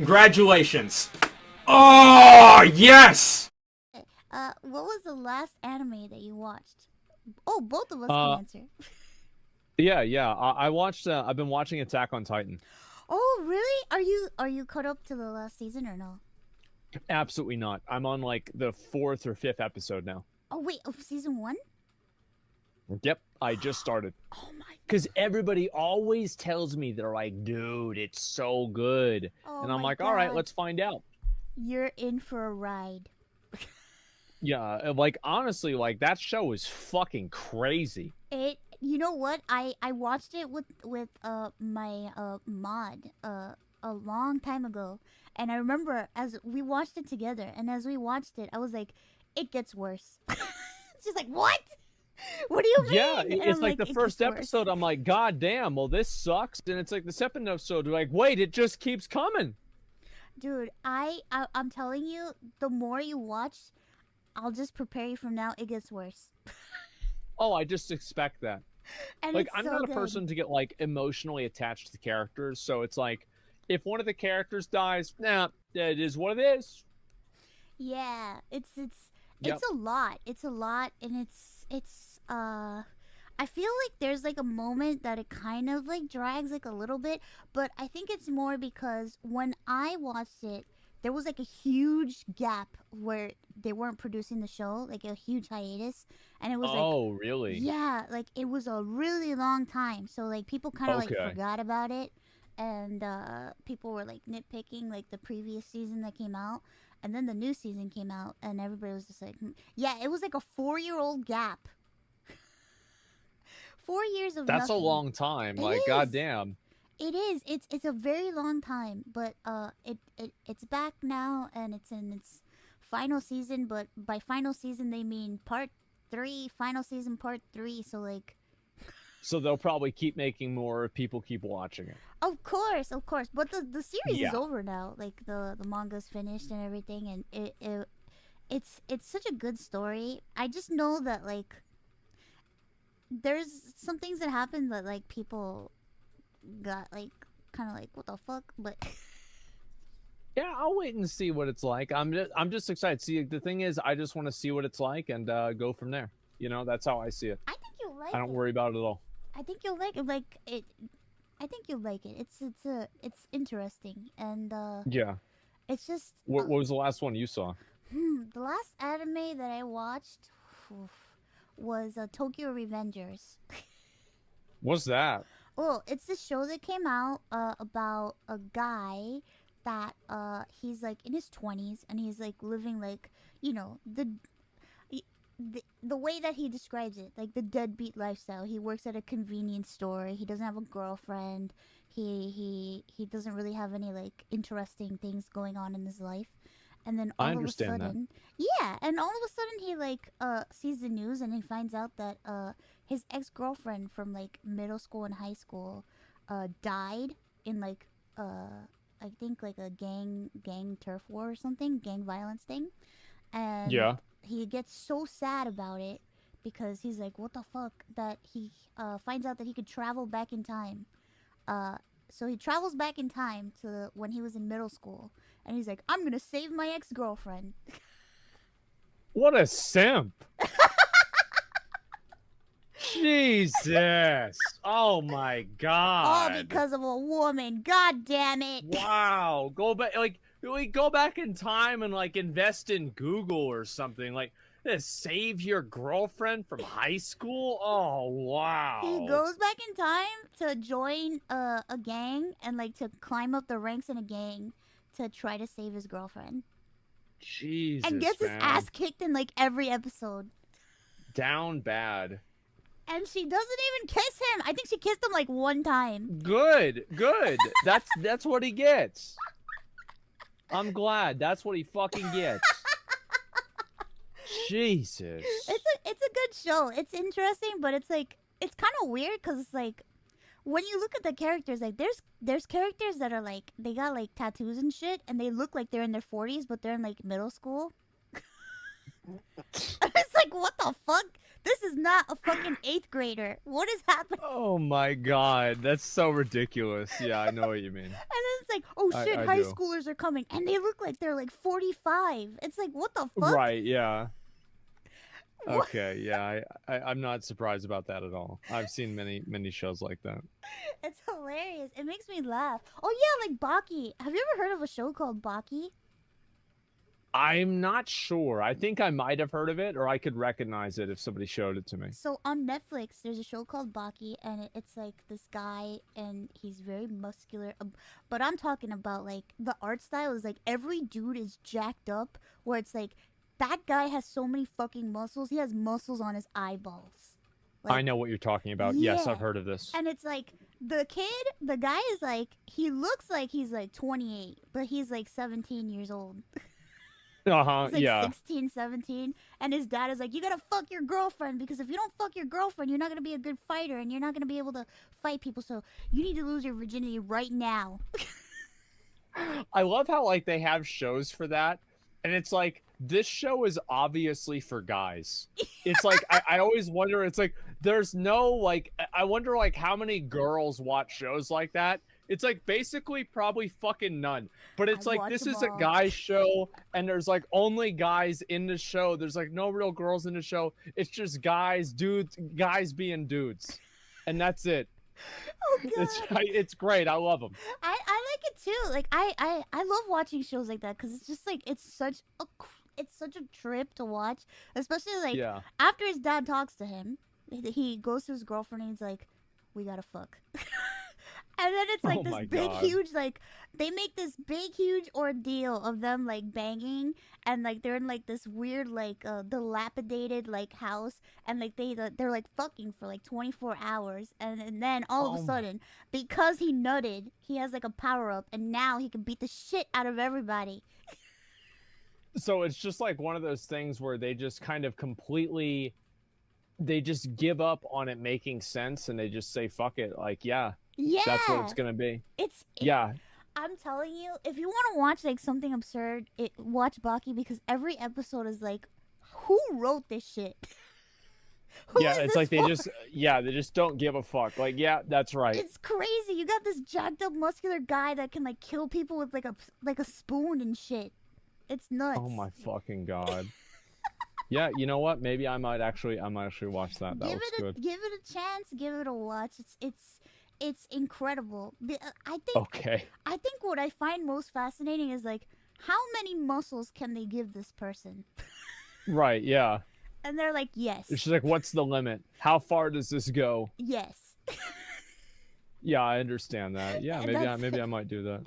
Congratulations. Oh, yes! What was the last anime that you watched? Oh, both of us Uh, can answer. yeah. I watched. I've been watching Attack on Titan. Oh, really? Are you caught up to the last season or no? Absolutely not. I'm on like the 4th or 5th episode now. Oh wait, of season 1? Yep, I just started. Oh my. Because everybody always tells me they're like, dude, it's so good, Oh and I'm my like, all right, God. let's find out. You're in for a ride. Yeah, like honestly, like that show is fucking crazy. You know what? I watched it with my mod a long time ago, and I remember as we watched it together, and as we watched it, I was like, it gets worse. She's like, what? What do you mean? Yeah, And it's I'm like the "It first gets worse." episode. I'm like, God damn, well this sucks. And it's like the second episode, like, wait, it just keeps coming. Dude, I'm telling you, the more you watch, I'll just prepare you from now. It gets worse. Oh, I just expect that. And Like, it's I'm so not a good. person to get like emotionally attached to characters, so it's like, if one of the characters dies, nah, it is what it is. Yeah, it's Yep. a lot. It's a lot, and I feel like there's like a moment that it kind of like drags like a little bit, but I think it's more because when I watched it, there was like a huge gap where they weren't producing the show, like a huge hiatus, and it was like, Oh, really? yeah, like it was a really long time. So like people kind of like Okay. forgot about it, and people were like nitpicking like the previous season that came out, and then the new season came out, and everybody was just like, yeah, it was like a 4-year-old gap. 4 years of That's nothing. a long time. It Like, is. goddamn. It is. It's a very long time, but it's back now, and it's in its final season. But by final season, they mean part 3, final season part 3. So like, So they'll probably keep making more if people keep watching it. of course. But the series Yeah. is over now. Like the manga's finished and everything, and it's such a good story. I just know that like there's some things that happen that like people got like kind of like what the fuck, but Yeah, I'll wait and see what it's like. I'm just excited. See, the thing is, I just want to see what it's like and go from there. You know, that's how I see it. I think you'll like I don't it. worry about it at all. I think you'll like it. Like it. I think you'll like it. It's interesting, and Yeah. it's just What was the last one you saw? the last anime that I watched was Tokyo Revengers. What's that? Well, it's this show that came out about a guy that he's like in his 20s, and he's like living like, you know, the way that he describes it, like the deadbeat lifestyle. He works at a convenience store. He doesn't have a girlfriend. He doesn't really have any like interesting things going on in his life. And then all I of a understand that. sudden, yeah, and all of a sudden he like sees the news, and he finds out that his ex-girlfriend from like middle school and high school died in like I think like a gang turf war or something, gang violence thing. And Yeah. he gets so sad about it because he's like, what the fuck, that he finds out that he could travel back in time. So he travels back in time to when he was in middle school, and he's like, I'm gonna save my ex-girlfriend. What a simp. Jesus. Oh my god. All because of a woman. God damn it. Wow. Go back, like, go back in time and like invest in Google or something. Like, save your girlfriend from high school. Oh wow. He goes back in time to join a gang and like to climb up the ranks in a gang to try to save his girlfriend. Jesus. And gets his man. ass kicked in like every episode. Down bad. And she doesn't even kiss him. I think she kissed him like one time. Good. That's what he gets. I'm glad. That's what he fucking gets. Jesus. It's a good show. It's interesting, but it's like it's kind of weird because it's like when you look at the characters, like there's characters that are like they got like tattoos and shit, and they look like they're in their 40s, but they're in like middle school. It's like, what the fuck? This is not a fucking 8th grader. What is happening? Oh my god, that's so ridiculous. Yeah, I know what you mean. And then it's like, oh shit, I high do. schoolers are coming, and they look like they're like 45. It's like, what the fuck? Right, yeah. What? Okay, yeah, I'm not surprised about that at all. I've seen many shows like that. It's hilarious. It makes me laugh. Oh yeah, like Baki. Have you ever heard of a show called Baki? I'm not sure. I think I might have heard of it, or I could recognize it if somebody showed it to me. So on Netflix, there's a show called Baki, and it's like this guy, and he's very muscular. But I'm talking about like the art style is like every dude is jacked up, where it's like that guy has so many fucking muscles. He has muscles on his eyeballs. I know what you're talking about. Yes, Yeah. I've heard of this. And it's like the guy is like, he looks like he's like 28, but he's like 17 years old. Uh-huh, He's like yeah. 16, 17, and his dad is like, you gotta fuck your girlfriend, because if you don't fuck your girlfriend, you're not gonna be a good fighter, and you're not gonna be able to fight people, so you need to lose your virginity right now. I love how like they have shows for that, and it's like this show is obviously for guys. It's like I always wonder. It's like there's no like I wonder like how many girls watch shows like that. It's like basically probably fucking none. But it's I like watch this them is a all. guy show, and there's like only guys in the show. There's like no real girls in the show. It's just guys, dudes, guys being dudes, and that's it. Oh god, It's great. I love them. I like it too. Like I love watching shows like that, because it's just like it's such a trip to watch, especially like Yeah. after his dad talks to him, he goes to his girlfriend and he's like, we gotta fuck. And then it's like Oh this my big God. huge like they make this big huge ordeal of them like banging, and like they're in like this weird like dilapidated like house, and like they're like fucking for like 24 hours, and then all of Oh a my- sudden, because he nutted, he has like a power up, and now he can beat the shit out of everybody. So it's just like one of those things where they just kind of completely they just give up on it making sense, and they just say fuck it, like yeah, Yeah, that's what it's gonna be. yeah. Yeah. I'm telling you, if you want to watch like something absurd, watch Baki, because every episode is like, who wrote this shit? Who Yeah, is it's this like they for? just don't give a fuck. Like, yeah, that's right. It's crazy. You got this jacked up muscular guy that can like kill people with like a spoon and shit. It's nuts. Oh my fucking god. Yeah, you know what? Maybe I might actually watch that. That Give looks it good. give it a chance. Give it a watch. It's incredible. Okay. I think what I find most fascinating is like, how many muscles can they give this person? Right, yeah. And they're like, yes, It's just like, what's the limit? How far does this go? yes. Yeah, I understand that. Yeah, And maybe I might do that.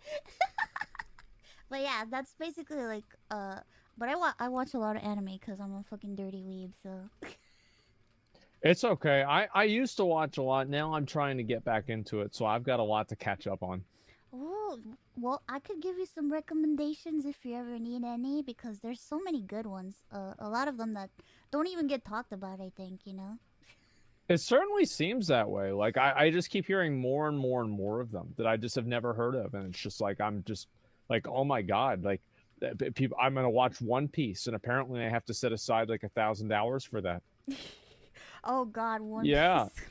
But yeah, that's basically like But I watch a lot of anime because I'm a fucking dirty weeb. So It's okay. I used to watch a lot. Now I'm trying to get back into it, so I've got a lot to catch up on. oh well, I could give you some recommendations if you ever need any, because there's so many good ones. A lot of them that don't even get talked about. I think It certainly seems that way. Like I just keep hearing more and more and more of them that I just have never heard of, and it's just like I'm just like, oh my god, like people. I'm gonna watch One Piece, and apparently I have to set aside like $1,000 for that. Oh God, One Yeah. Piece.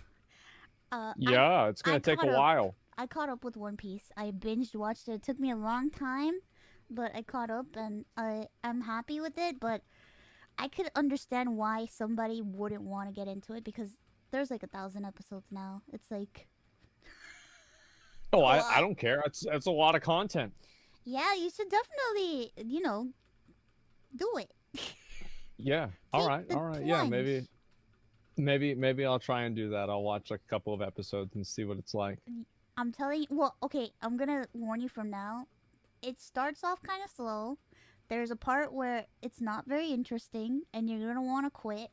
Yeah, it's gonna I take a caught up. while. I caught up with One Piece. I binged watched it. It took me a long time, but I caught up, and I'm happy with it. But I could understand why somebody wouldn't want to get into it, because there's like 1,000 episodes now. It's like, Oh, a I lot. don't care. It's a lot of content. yeah, you should definitely, do it. Yeah. All Take right. the All right. Yeah. plunge. Maybe I'll try and do that. I'll watch like a couple of episodes and see what it's like. I'm telling you. Well, okay, I'm gonna warn you from now. It starts off kind of slow. There's a part where it's not very interesting, and you're gonna want to quit.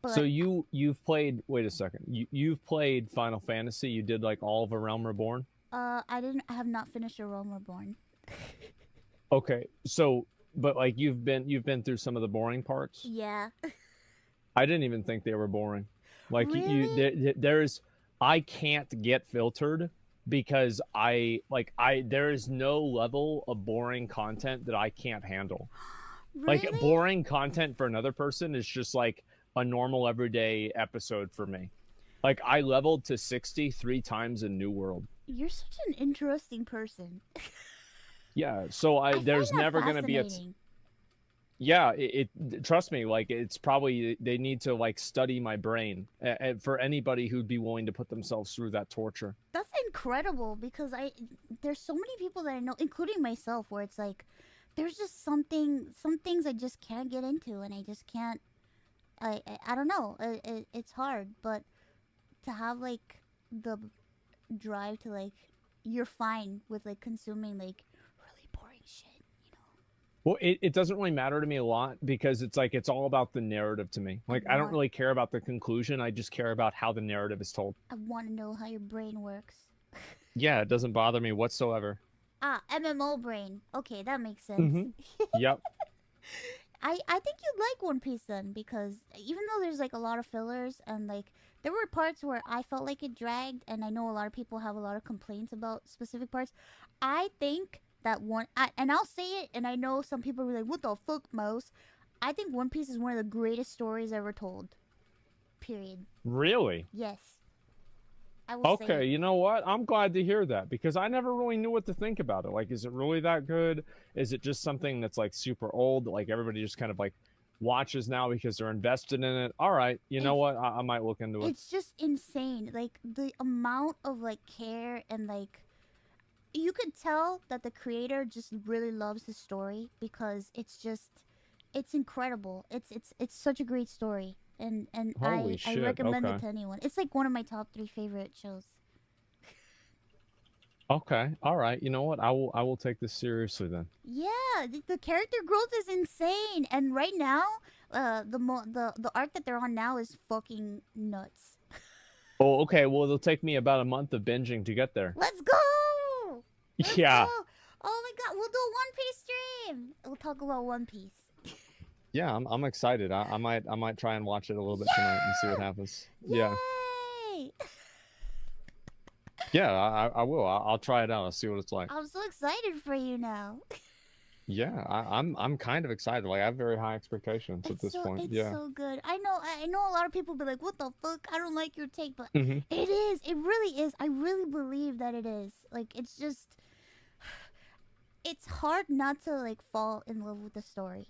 But So you've played. Wait a second. You've played Final Fantasy. You did like all of A Realm Reborn. I have not finished A Realm Reborn. Okay. So, but like you've been through some of the boring parts. Yeah. I didn't even think they were boring. Like Really? there's I can't get filtered because there is no level of boring content that I can't handle. Really? Like boring content for another person is just like a normal everyday episode for me. Like I leveled to 60 3 times in New World. You're such an interesting person. Yeah, so I find there's that never gonna be a fascinating. yeah, trust me, like it's probably they need to like study my brain for anybody who'd be willing to put themselves through that torture. That's incredible because there's so many people that I know, including myself, where it's like there's just some things I just can't get into, and I just can't. I don't know. It's hard, but to have like the drive to like you're fine with like consuming like really boring shit, you know. Well, it doesn't really matter to me a lot because it's like it's all about the narrative to me. Like I don't really care about the conclusion. I just care about how the narrative is told. I want to know how your brain works. Yeah, it doesn't bother me whatsoever. Ah, MMO brain. Okay, that makes sense. Yep. I think you'd like One Piece then, because even though there's like a lot of fillers and like there were parts where I felt like it dragged, and I know a lot of people have a lot of complaints about specific parts. I think that and I'll say it, and I know some people will be like, "What the fuck, Mouse?" I think One Piece is one of the greatest stories ever told. Period. Really? Yes. I will say Okay, it. you know what? I'm glad to hear that because I never really knew what to think about it. Like, is it really that good? Is it just something that's like super old that like everybody just kind of like watches now because they're invested in it? All right, you know what? I might look into it. It's just insane. Like the amount of like care and like you could tell that the creator just really loves the story because it's incredible. It's such a great story. And Holy I shit, recommend it okay. to anyone. It's like one of my top 3 favorite shows. Okay, all right. You know what? I will take this seriously then. Yeah, the character growth is insane, and right now, the arc that they're on now is fucking nuts. Oh, okay. Well, it'll take me about a month of binging to get there. Let's go! Let's Yeah. go! Oh my god, we'll do a One Piece stream. We'll talk about One Piece. Yeah, I'm excited. I might try and watch it a little bit tonight and see what happens. Yeah. Yay! Yeah, I will. I'll try it out. I'll see what it's like. I'm so excited for you now. Yeah, I'm kind of excited. Like I have very high expectations at this point. It's Yeah. so good. I know a lot of people be like, "What the fuck? I don't like your take," but hmm it is. It really is. I really believe that it is. Like it's just it's hard not to like fall in love with the story.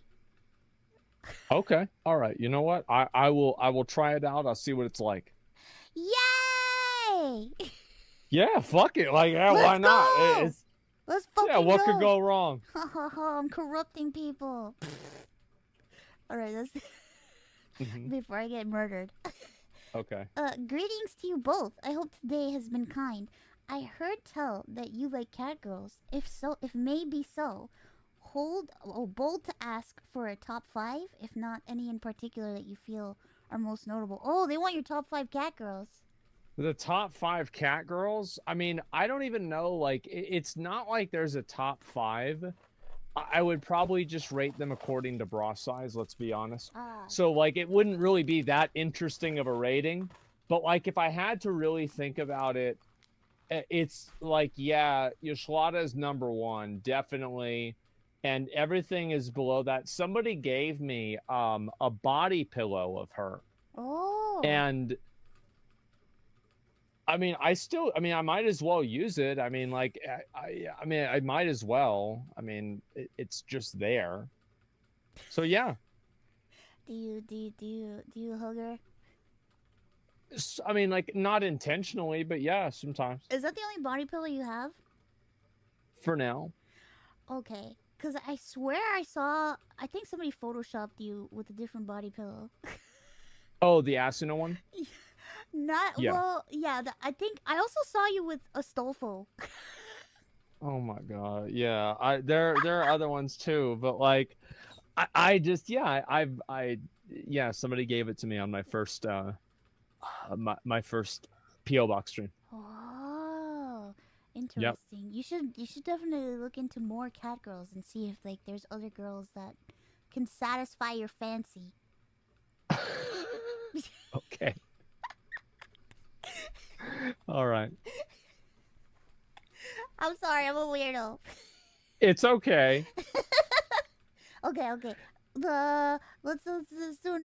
Okay. All right. You know what? I will try it out. I'll see what it's like. Yay! Yeah, fuck it. Like, yeah, Let's why not? go! It's Let's fucking yeah, what go. could go wrong? Ha ha ha! I'm corrupting people. All right, let's Mhm. before I get murdered. Okay. Greetings to you both. I hope today has been kind. I heard tell that you like cat girls. If so, if maybe so, bold to ask for a top 5, if not any in particular that you feel are most notable. Oh, they want your top 5 cat girls. The top 5 cat girls. I mean, I don't even know. Like, it's not like there's a top 5. I would probably just rate them according to bra size. Let's be honest. Ah. So, like, it wouldn't really be that interesting of a rating. But like, if I had to really think about it, it's like, yeah, Yoshlada is number 1, definitely. And everything is below that. Somebody gave me a body pillow of her. Oh. And I mean, I might as well use it. I mean, like, I mean, I might as well. I mean, it's just there. So yeah. Do you hug her? I mean, like, not intentionally, but yeah, sometimes. Is that the only body pillow you have? For now. Okay. Because I swear I think somebody photoshopped you with a different body pillow. Oh, the Asuna one? Yeah. Well, yeah, I think I also saw you with a Stolfo. Oh my god. Yeah. There are other ones too, but like I just yeah, yeah, somebody gave it to me on my first my first PO box stream. Oh, interesting. You should definitely look into more cat girls and see if like there's other girls that can satisfy your fancy. Okay. All right. I'm sorry, I'm a weirdo. It's okay. Okay. Let's do